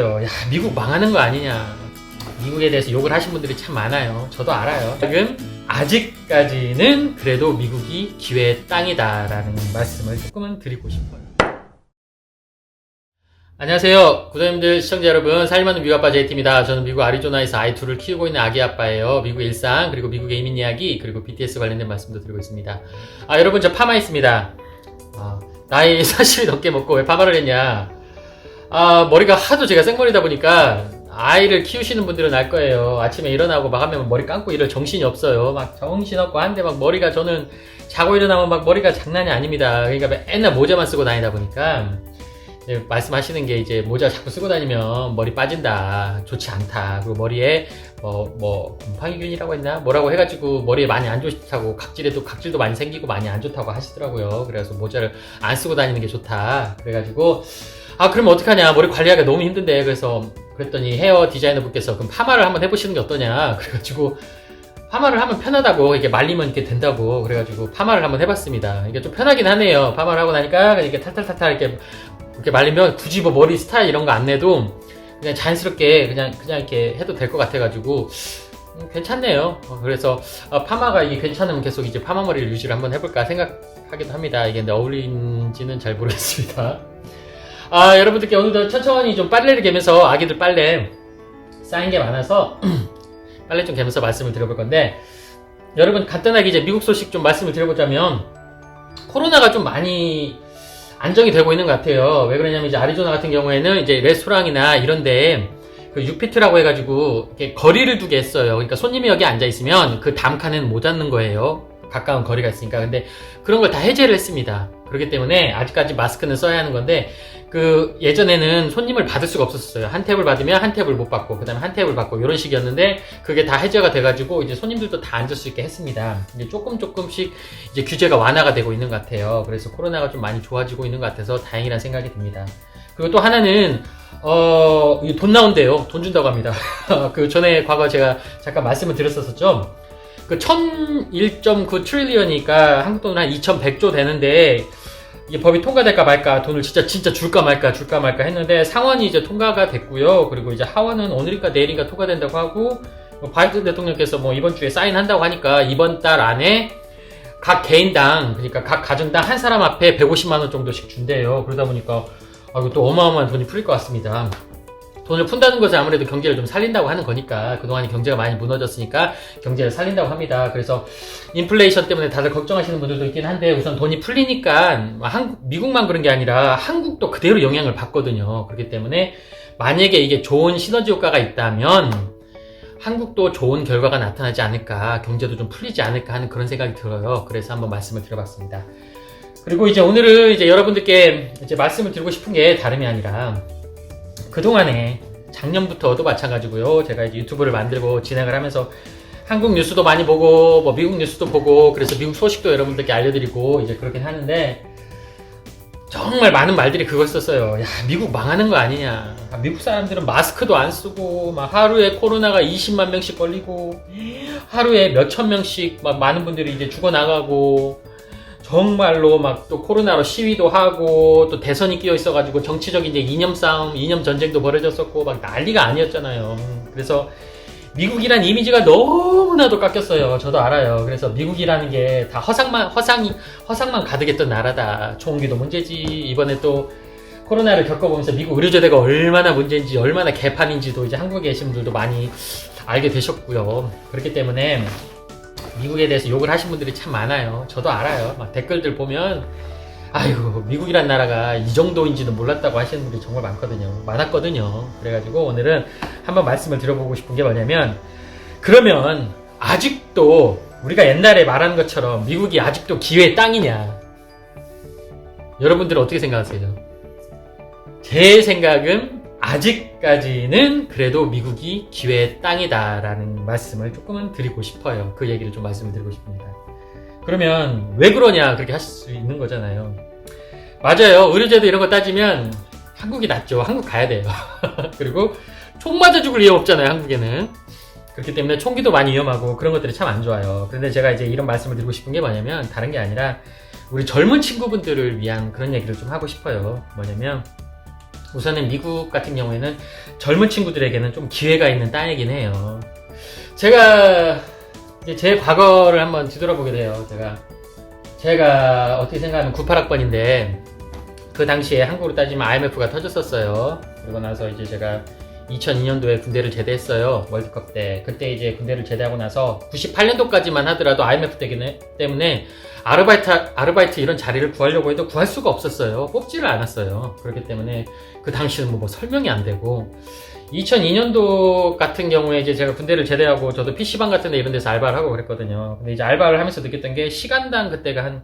야, 미국 망하는 거 아니냐. 미국에 대해서 욕을 하신 분들이 참 많아요. 저도 알아요. 지금 아직까지는 그래도 미국이 기회의 땅이다라는 말씀을 조금은 드리고 싶어요. 안녕하세요. 구독자님들, 시청자 여러분, 살림하는 미국 아빠 JT입니다. 저는 미국 아리조나에서 아이 둘을 키우고 있는 아기 아빠예요. 미국 일상, 그리고 미국의 이민 이야기, 그리고 BTS 관련된 말씀도 드리고 있습니다. 여러분, 저 파마 있습니다. 나이 40이 넘게 먹고 왜 파마를 했냐. 머리가 하도 제가 생머리다 보니까 아이를 키우시는 분들은 알 거예요. 아침에 일어나고 막 하면 머리 감고 이럴 정신이 없어요. 막 정신없고 한데 막 머리가 저는 자고 일어나면 막 머리가 장난이 아닙니다. 그러니까 맨날 모자만 쓰고 다니다 보니까 말씀하시는 게 이제 모자 자꾸 쓰고 다니면 머리 빠진다, 좋지 않다, 그리고 머리에 곰팡이균이라고 했나 뭐라고 해가지고 머리에 많이 안 좋다고, 각질도 많이 생기고 많이 안 좋다고 하시더라고요. 그래서 모자를 안 쓰고 다니는 게 좋다. 그래가지고 그러면 어떡하냐, 머리 관리하기가 너무 힘든데. 그랬더니 헤어 디자이너 분께서 그럼 파마를 한번 해보시는 게 어떠냐. 그래가지고 파마를 하면 편하다고, 이게 말리면 이렇게 된다고, 그래가지고 파마를 한번 해봤습니다. 이게 좀 편하긴 하네요. 파마를 하고 나니까 이렇게 탈탈탈탈 이렇게 말리면 굳이 뭐 머리 스타일 이런 거 안 내도 그냥 자연스럽게 그냥 이렇게 해도 될 것 같아가지고 괜찮네요. 그래서 파마가 이게 괜찮으면 계속 이제 파마 머리를 유지를 한번 해볼까 생각하기도 합니다. 이게 근데 어울리는지는 잘 모르겠습니다. 여러분들께 오늘도 천천히 좀 빨래를 개면서, 아기들 빨래 쌓인 게 많아서 빨래 좀 개면서 말씀을 드려볼 건데, 여러분 간단하게 이제 미국 소식 좀 말씀을 드려보자면, 코로나가 좀 많이 안정이 되고 있는 것 같아요. 왜 그러냐면 이제 아리조나 같은 경우에는 이제 레스토랑이나 이런데 그 6피트라고 해가지고 이렇게 거리를 두게 했어요. 그러니까 손님이 여기 앉아 있으면 그 다음 칸에는 못 앉는 거예요. 가까운 거리가 있으니까. 근데 그런 걸 다 해제를 했습니다. 그렇기 때문에 아직까지 마스크는 써야 하는 건데, 예전에는 손님을 받을 수가 없었어요. 한 탭을 받으면 한 탭을 못 받고, 그 다음에 한 탭을 받고, 이런 식이었는데, 그게 다 해제가 돼가지고, 이제 손님들도 다 앉을 수 있게 했습니다. 이제 조금씩 이제 규제가 완화가 되고 있는 것 같아요. 그래서 코로나가 좀 많이 좋아지고 있는 것 같아서 다행이라는 생각이 듭니다. 그리고 또 하나는, 돈 나온대요. 돈 준다고 합니다. 과거 제가 잠깐 말씀을 드렸었죠. 1,001.9 트릴리언이니까 한국 돈으로 한 2,100조 되는데, 이게 법이 통과될까 말까, 돈을 진짜 줄까 말까 했는데, 상원이 이제 통과가 됐고요. 그리고 이제 하원은 오늘인가 내일인가 통과된다고 하고, 바이든 대통령께서 이번 주에 사인한다고 하니까 이번 달 안에 각 개인당, 그러니까 각 가정당 한 사람 앞에 150만원 정도씩 준대요. 그러다 보니까 또 어마어마한 돈이 풀릴 것 같습니다. 돈을 푼다는 것은 아무래도 경제를 좀 살린다고 하는 거니까, 그동안 경제가 많이 무너졌으니까 경제를 살린다고 합니다. 그래서 인플레이션 때문에 다들 걱정하시는 분들도 있긴 한데, 우선 돈이 풀리니까 미국만 그런 게 아니라 한국도 그대로 영향을 받거든요. 그렇기 때문에 만약에 이게 좋은 시너지 효과가 있다면 한국도 좋은 결과가 나타나지 않을까, 경제도 좀 풀리지 않을까 하는 그런 생각이 들어요. 그래서 한번 말씀을 드려봤습니다. 그리고 이제 오늘은 이제 여러분들께 이제 말씀을 드리고 싶은 게 다름이 아니라, 그동안에 작년부터도 마찬가지고요. 제가 이제 유튜브를 만들고 진행을 하면서 한국 뉴스도 많이 보고 미국 뉴스도 보고, 그래서 미국 소식도 여러분들께 알려드리고 이제 그렇긴 하는데, 정말 많은 말들이 그걸 썼어요. 야, 미국 망하는 거 아니냐. 미국 사람들은 마스크도 안 쓰고 막 하루에 코로나가 20만 명씩 걸리고 하루에 몇천 명씩 막 많은 분들이 이제 죽어나가고, 정말로 막 또 코로나로 시위도 하고, 또 대선이 끼어 있어가지고 정치적인 이제 이념 싸움, 이념 전쟁도 벌어졌었고 막 난리가 아니었잖아요. 그래서 미국이란 이미지가 너무나도 깎였어요. 저도 알아요. 그래서 미국이라는 게 다 허상만 가득했던 나라다. 총기도 문제지. 이번에 또 코로나를 겪어보면서 미국 의료제도가 얼마나 문제인지, 얼마나 개판인지도 이제 한국에 계신 분들도 많이 알게 되셨고요. 그렇기 때문에 미국에 대해서 욕을 하신 분들이 참 많아요. 저도 알아요. 막 댓글들 보면 아이고, 미국이란 나라가 이 정도인지도 몰랐다고 하시는 분들이 정말 많았거든요. 그래가지고 오늘은 한번 말씀을 드려보고 싶은 게 뭐냐면, 그러면 아직도 우리가 옛날에 말하는 것처럼 미국이 아직도 기회의 땅이냐? 여러분들은 어떻게 생각하세요? 제 생각은 아직까지는 그래도 미국이 기회의 땅이다라는 말씀을 조금은 드리고 싶어요. 그 얘기를 좀 말씀을 드리고 싶습니다. 그러면 왜 그러냐, 그렇게 하실 수 있는 거잖아요. 맞아요. 의료제도 이런 거 따지면 한국이 낫죠. 한국 가야 돼요. 그리고 총 맞아 죽을 위험 없잖아요, 한국에는. 그렇기 때문에 총기도 많이 위험하고 그런 것들이 참 안 좋아요. 그런데 제가 이제 이런 말씀을 드리고 싶은 게 뭐냐면, 다른 게 아니라 우리 젊은 친구분들을 위한 그런 얘기를 좀 하고 싶어요. 뭐냐면, 우선은 미국 같은 경우에는 젊은 친구들에게는 좀 기회가 있는 땅이긴 해요. 제가 이제 제 과거를 한번 뒤돌아보게 돼요. 제가 어떻게 생각하면 98학번인데 그 당시에 한국으로 따지면 IMF가 터졌었어요. 그리고 나서 이제 제가 2002년도에 군대를 제대했어요. 월드컵 때. 그때 이제 군대를 제대하고 나서 98년도까지만 하더라도 IMF 때문에 아르바이트 이런 자리를 구하려고 해도 구할 수가 없었어요. 뽑지를 않았어요. 그렇기 때문에 그 당시는 뭐 설명이 안 되고 2002년도 같은 경우에 이제 제가 군대를 제대하고 저도 PC방 같은 데 이런 데서 알바를 하고 그랬거든요. 근데 이제 알바를 하면서 느꼈던 게 시간당 그때가 한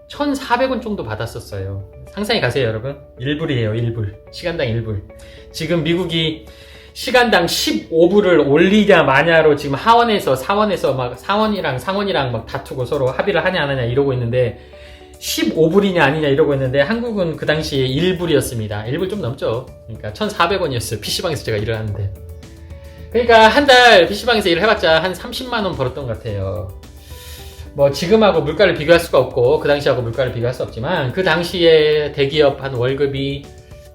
1,400원 정도 받았었어요. 상상해 가세요, 여러분. 1불이에요, 1불. 시간당 1불. 지금 미국이 시간당 15불을 올리냐 마냐로 지금 사원에서 막 상원이랑 막 다투고 서로 합의를 하냐 안 하냐 이러고 있는데 15불이냐 아니냐 이러고 있는데 한국은 그 당시에 1불이었습니다. 1불 좀 넘죠. 그러니까 1,400원이었어요. PC방에서 제가 일을 하는데. 그러니까 한 달 PC방에서 일을 해봤자 한 30만원 벌었던 것 같아요. 뭐 지금하고 물가를 비교할 수가 없고 그 당시하고 물가를 비교할 수 없지만 그 당시에 대기업 한 월급이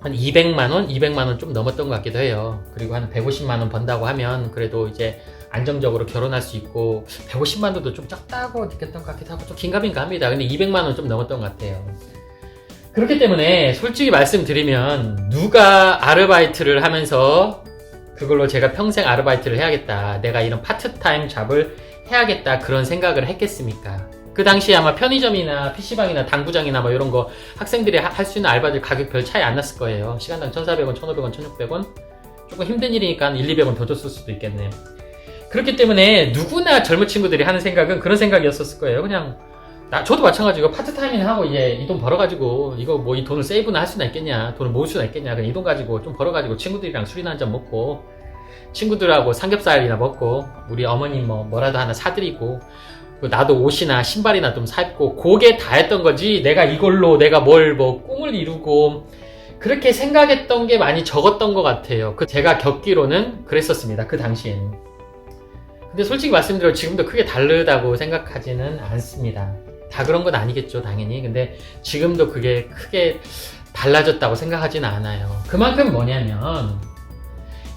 한 200만원? 200만원 좀 넘었던 것 같기도 해요. 그리고 한 150만원 번다고 하면 그래도 이제 안정적으로 결혼할 수 있고 150만원도 좀 적다고 느꼈던 것 같기도 하고 좀 긴가민가 합니다. 근데 200만원 좀 넘었던 것 같아요. 그렇기 때문에 솔직히 말씀드리면 누가 아르바이트를 하면서 그걸로 제가 평생 아르바이트를 해야겠다, 내가 이런 파트타임 잡을 해야겠다 그런 생각을 했겠습니까? 그 당시에 아마 편의점이나 PC방이나 당구장이나 뭐 이런 거 학생들이 할 수 있는 알바들 가격 별 차이 안 났을 거예요. 시간당 1,400원, 1,500원, 1,600원 조금 힘든 일이니까 1,200원 더 줬을 수도 있겠네요. 그렇기 때문에 누구나 젊은 친구들이 하는 생각은 그런 생각이었을 거예요. 그냥 저도 마찬가지고 파트타임이나 하고 이제 이 돈 벌어가지고 이거 뭐 이 돈을 세이브나 할 수나 있겠냐, 돈을 모을 수나 있겠냐, 그냥 이 돈 가지고 좀 벌어가지고 친구들이랑 술이나 한잔 먹고 친구들하고 삼겹살이나 먹고 우리 어머니 뭐라도 하나 사드리고 나도 옷이나 신발이나 좀 사입고 그게 다였던 거지, 내가 이걸로 내가 뭘 꿈을 이루고 그렇게 생각했던 게 많이 적었던 것 같아요. 제가 겪기로는 그랬었습니다. 그 당시에는. 근데 솔직히 말씀드려 지금도 크게 다르다고 생각하지는 않습니다. 다 그런 건 아니겠죠, 당연히. 근데 지금도 그게 크게 달라졌다고 생각하지는 않아요. 그만큼 뭐냐면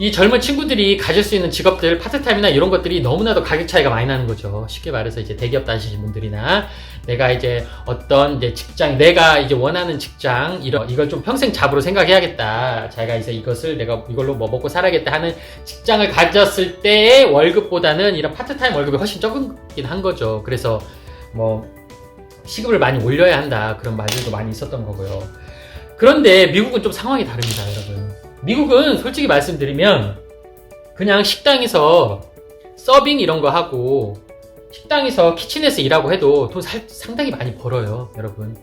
이 젊은 친구들이 가질 수 있는 직업들, 파트타임이나 이런 것들이 너무나도 가격 차이가 많이 나는 거죠. 쉽게 말해서 이제 대기업 다니시는 분들이나 내가 이제 어떤 이제 직장, 내가 이제 원하는 직장, 이걸 좀 평생 잡으로 생각해야겠다, 자기가 이제 내가 이걸로 뭐 먹고 살아야겠다 하는 직장을 가졌을 때의 월급보다는 이런 파트타임 월급이 훨씬 적긴 한 거죠. 그래서 뭐 시급을 많이 올려야 한다 그런 말들도 많이 있었던 거고요. 그런데 미국은 좀 상황이 다릅니다, 여러분. 미국은 솔직히 말씀드리면 그냥 식당에서 서빙 이런 거 하고 식당에서 키친에서 일하고 해도 돈 상당히 많이 벌어요, 여러분.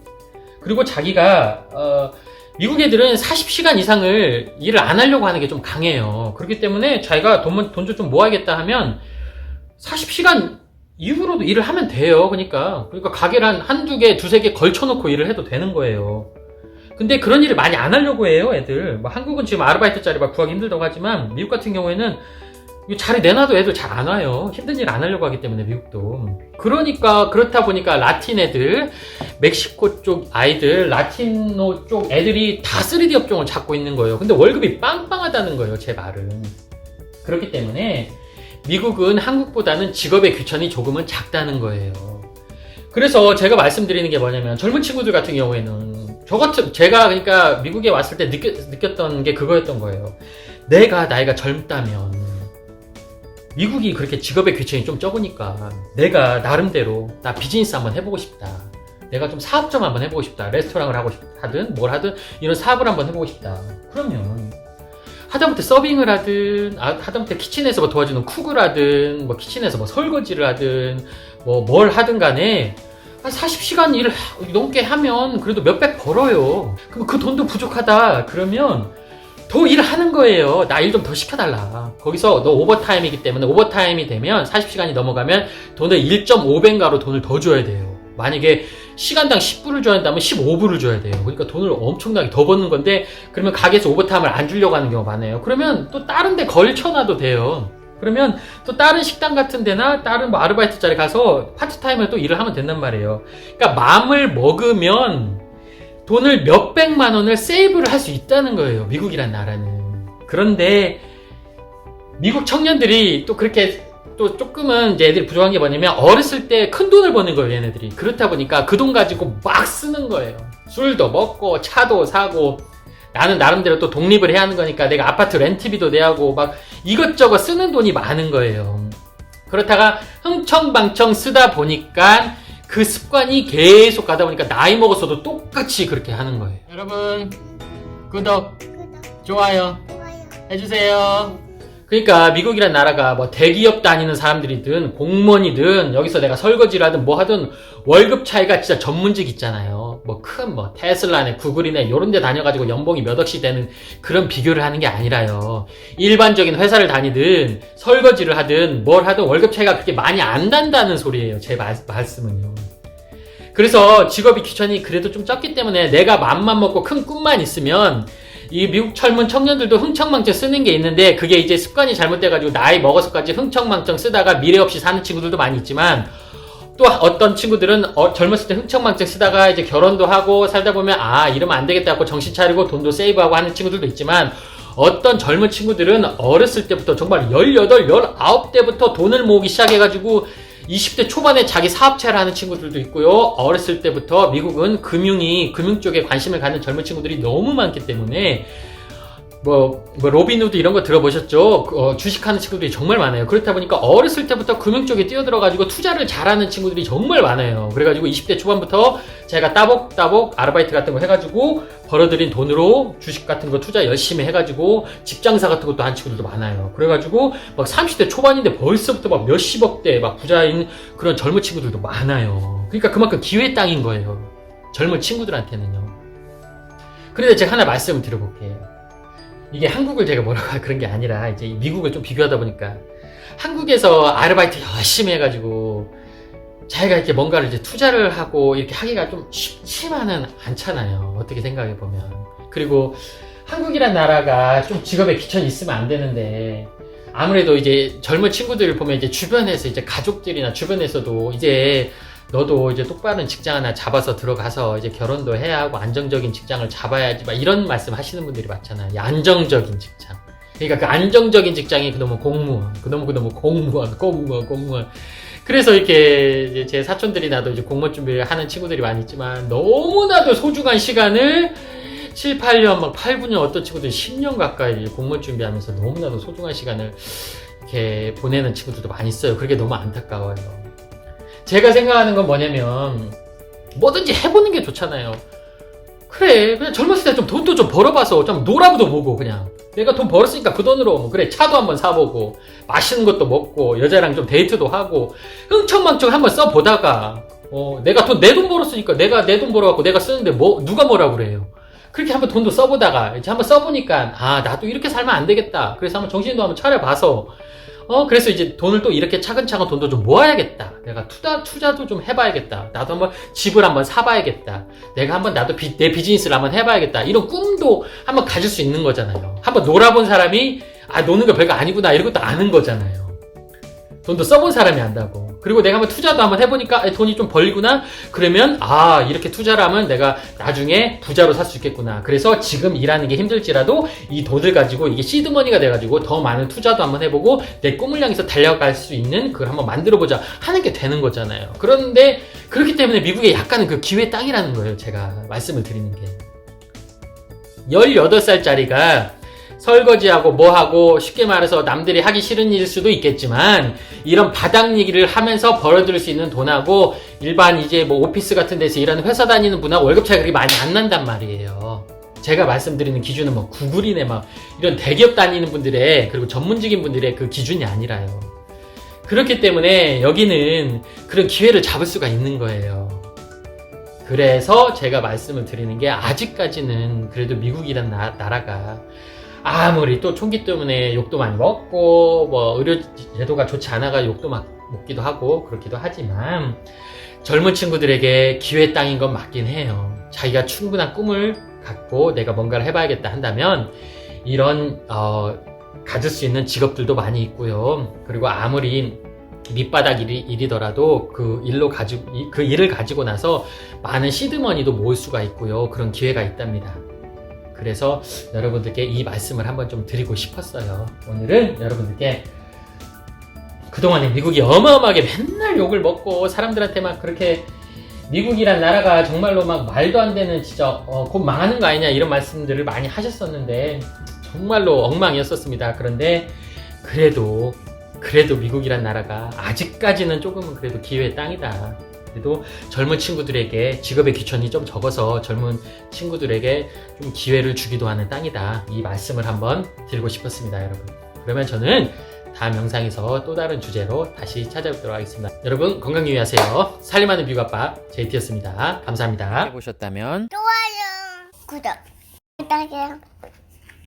그리고 자기가 미국 애들은 40시간 이상을 일을 안 하려고 하는 게 좀 강해요. 그렇기 때문에 자기가 돈 좀 모아야겠다 하면 40시간 이후로도 일을 하면 돼요. 그러니까 가게를 한두 개, 두세 개 걸쳐놓고 일을 해도 되는 거예요. 근데 그런 일을 많이 안 하려고 해요, 애들. 뭐 한국은 지금 아르바이트 자리 막 구하기 힘들다고 하지만 미국 같은 경우에는 자리 내놔도 애들 잘 안 와요. 힘든 일 안 하려고 하기 때문에, 미국도. 그렇다 보니까 라틴 애들, 멕시코 쪽 아이들, 라티노 쪽 애들이 다 3D 업종을 잡고 있는 거예요. 근데 월급이 빵빵하다는 거예요, 제 말은. 그렇기 때문에 미국은 한국보다는 직업의 규천이 조금은 작다는 거예요. 그래서 제가 말씀드리는 게 뭐냐면 젊은 친구들 같은 경우에는 제가 그러니까 미국에 왔을 때 느꼈던 게 그거였던 거예요. 내가 나이가 젊다면 미국이 그렇게 직업의 규천이 좀 적으니까 내가 나름대로 나 비즈니스 한번 해보고 싶다, 내가 좀 사업 좀 한번 해보고 싶다, 레스토랑을 하든 뭘 하든 이런 사업을 한번 해보고 싶다. 그러면 하다못해 서빙을 하든 하다못해 키친에서 뭐 도와주는 쿡을 하든 뭐 키친에서 뭐 설거지를 하든 뭐 뭘 하든 간에 한 40시간 일을 넘게 하면 그래도 몇백 벌어요. 그럼 그 돈도 부족하다 그러면 더 일을 하는 거예요. 나 일 좀 더 시켜달라. 거기서 너 오버타임이기 때문에 오버타임이 되면 40시간이 넘어가면 돈을 1.5배인가로 돈을 더 줘야 돼요. 만약에 시간당 10불을 줘야 한다면 15불을 줘야 돼요. 그러니까 돈을 엄청나게 더 버는 건데 그러면 가게에서 오버타임을 안 주려고 하는 경우가 많아요. 그러면 또 다른 데 걸쳐놔도 돼요. 그러면 또 다른 식당 같은 데나 다른 뭐 아르바이트 자리 가서 파트타임을 또 일을 하면 된단 말이에요. 그러니까 마음을 먹으면 돈을 몇백만 원을 세이브를 할 수 있다는 거예요. 미국이란 나라는. 그런데 미국 청년들이 또 그렇게 또 조금은 이제 애들이 부족한 게 뭐냐면 어렸을 때 큰 돈을 버는 거예요, 얘네들이. 그렇다 보니까 그 돈 가지고 막 쓰는 거예요. 술도 먹고 차도 사고. 나는 나름대로 또 독립을 해야 하는 거니까 내가 아파트 렌트비도 내야 하고 막 이것저것 쓰는 돈이 많은 거예요. 그렇다가 흥청망청 쓰다 보니까 그 습관이 계속 가다 보니까 나이 먹어서도 똑같이 그렇게 하는 거예요. 여러분 구독, 좋아요 해주세요. 그러니까 미국이란 나라가 뭐 대기업 다니는 사람들이든 공무원이든 여기서 내가 설거지를 하든 뭐 하든 월급 차이가 진짜 전문직 있잖아요. 뭐 큰 뭐 테슬라네 구글이네 이런 데 다녀가지고 연봉이 몇 억씩 되는 그런 비교를 하는 게 아니라요. 일반적인 회사를 다니든 설거지를 하든 뭘 하든 월급 차이가 그렇게 많이 안 난다는 소리예요. 제 말씀은요. 그래서 직업이 귀천이 그래도 좀 적기 때문에 내가 맘만 먹고 큰 꿈만 있으면 이 미국 젊은 청년들도 흥청망청 쓰는 게 있는데 그게 이제 습관이 잘못돼가지고 나이 먹어서까지 흥청망청 쓰다가 미래 없이 사는 친구들도 많이 있지만 또 어떤 친구들은 젊었을 때 흥청망청 쓰다가 이제 결혼도 하고 살다 보면 이러면 안 되겠다 하고 정신 차리고 돈도 세이브하고 하는 친구들도 있지만 어떤 젊은 친구들은 어렸을 때부터 정말 18, 19대부터 돈을 모으기 시작해가지고 20대 초반에 자기 사업체를 하는 친구들도 있고요. 어렸을 때부터 미국은 금융 쪽에 관심을 갖는 젊은 친구들이 너무 많기 때문에 뭐 로빈후드 이런 거 들어보셨죠? 주식하는 친구들이 정말 많아요. 그렇다 보니까 어렸을 때부터 금융 쪽에 뛰어들어가지고 투자를 잘하는 친구들이 정말 많아요. 그래가지고 20대 초반부터 제가 따복따복 아르바이트 같은 거 해가지고 벌어들인 돈으로 주식 같은 거 투자 열심히 해가지고 집장사 같은 것도 한 친구들도 많아요. 그래가지고 막 30대 초반인데 벌써부터 막 몇십억대 막 부자인 그런 젊은 친구들도 많아요. 그러니까 그만큼 기회의 땅인 거예요. 젊은 친구들한테는요. 그런데 제가 하나 말씀을 드려볼게요. 이게 한국을 제가 뭐라고 그런 게 아니라 이제 미국을 좀 비교하다 보니까 한국에서 아르바이트 열심히 해가지고 자기가 이렇게 뭔가를 이제 투자를 하고 이렇게 하기가 좀 쉽지만은 않잖아요. 어떻게 생각해 보면. 그리고 한국이란 나라가 좀 직업에 귀천이 있으면 안 되는데 아무래도 이제 젊은 친구들을 보면 이제 주변에서 이제 가족들이나 주변에서도 이제 너도 이제 똑바른 직장 하나 잡아서 들어가서 이제 결혼도 해야 하고 안정적인 직장을 잡아야지 막 이런 말씀 하시는 분들이 많잖아요. 안정적인 직장. 그러니까 그 안정적인 직장이 그놈의 공무원, 그놈의 공무원. 그래서 이렇게 이제 제 사촌들이 나도 이제 공무원 준비를 하는 친구들이 많이 있지만 너무나도 소중한 시간을 7, 8년, 막 8, 9년 어떤 친구들이 10년 가까이 공무원 준비하면서 너무나도 소중한 시간을 이렇게 보내는 친구들도 많이 있어요. 그게 너무 안타까워요. 제가 생각하는 건 뭐냐면 뭐든지 해보는 게 좋잖아요. 그래 그냥 젊었을 때 좀 돈도 좀 벌어봐서 좀 놀아도 보고 그냥 내가 돈 벌었으니까 그 돈으로 뭐 그래 차도 한번 사보고 맛있는 것도 먹고 여자랑 좀 데이트도 하고 흥청망청 한번 써보다가 내가 내 돈 벌었으니까 내가 내 돈 벌어갖고 내가 쓰는데 뭐 누가 뭐라 그래요. 그렇게 한번 돈도 써보다가 이제 한번 써보니까 나도 이렇게 살면 안 되겠다. 그래서 한번 정신도 한번 차려봐서 그래서 이제 돈을 또 이렇게 차근차근 돈도 좀 모아야겠다. 내가 투자도 좀 해봐야겠다. 나도 한번 집을 한번 사봐야겠다. 내가 한번 나도 내 비즈니스를 한번 해봐야겠다. 이런 꿈도 한번 가질 수 있는 거잖아요. 한번 놀아본 사람이 노는 거 별거 아니구나 이런 것도 아는 거잖아요. 돈도 써본 사람이 안다고. 그리고 내가 한번 투자도 한번 해보니까 돈이 좀 벌리구나. 그러면 이렇게 투자를 하면 내가 나중에 부자로 살 수 있겠구나. 그래서 지금 일하는 게 힘들지라도 이 돈을 가지고 이게 시드머니가 돼가지고 더 많은 투자도 한번 해보고 내 꿈을 향해서 달려갈 수 있는 그걸 한번 만들어보자 하는 게 되는 거잖아요. 그런데 그렇기 때문에 미국에 약간은 그 기회 땅이라는 거예요. 제가 말씀을 드리는 게 18살짜리가 설거지하고 뭐하고 쉽게 말해서 남들이 하기 싫은 일일 수도 있겠지만 이런 바닥 얘기를 하면서 벌어들일 수 있는 돈하고 일반 이제 뭐 오피스 같은 데서 일하는 회사 다니는 분하고 월급 차이가 그렇게 많이 안 난단 말이에요. 제가 말씀드리는 기준은 뭐 구글이네 막 이런 대기업 다니는 분들의 그리고 전문직인 분들의 그 기준이 아니라요. 그렇기 때문에 여기는 그런 기회를 잡을 수가 있는 거예요. 그래서 제가 말씀을 드리는 게 아직까지는 그래도 미국이란 나라가 아무리 또 총기 때문에 욕도 많이 먹고 뭐 의료 제도가 좋지 않아가 욕도 막 먹기도 하고 그렇기도 하지만 젊은 친구들에게 기회 땅인 건 맞긴 해요. 자기가 충분한 꿈을 갖고 내가 뭔가를 해봐야겠다 한다면 이런 가질 수 있는 직업들도 많이 있고요. 그리고 아무리 밑바닥 일이더라도 그 일을 가지고 나서 많은 시드머니도 모을 수가 있고요. 그런 기회가 있답니다. 그래서 여러분들께 이 말씀을 한번 좀 드리고 싶었어요. 오늘은 여러분들께 그동안에 미국이 어마어마하게 맨날 욕을 먹고 사람들한테 막 그렇게 미국이란 나라가 정말로 막 말도 안 되는 진짜 곧 망하는 거 아니냐 이런 말씀들을 많이 하셨었는데 정말로 엉망이었었습니다. 그런데 그래도 미국이란 나라가 아직까지는 조금은 그래도 기회의 땅이다. 그래도 젊은 친구들에게 직업의 귀천이 좀 적어서 젊은 친구들에게 좀 기회를 주기도 하는 땅이다. 이 말씀을 한번 드리고 싶었습니다, 여러분. 그러면 저는 다음 영상에서 또 다른 주제로 다시 찾아뵙도록 하겠습니다. 여러분 건강 유의하세요. 살림하는 뷰가빠 JT였습니다. 감사합니다. 해보셨다면 좋아요, 구독 부탁해요.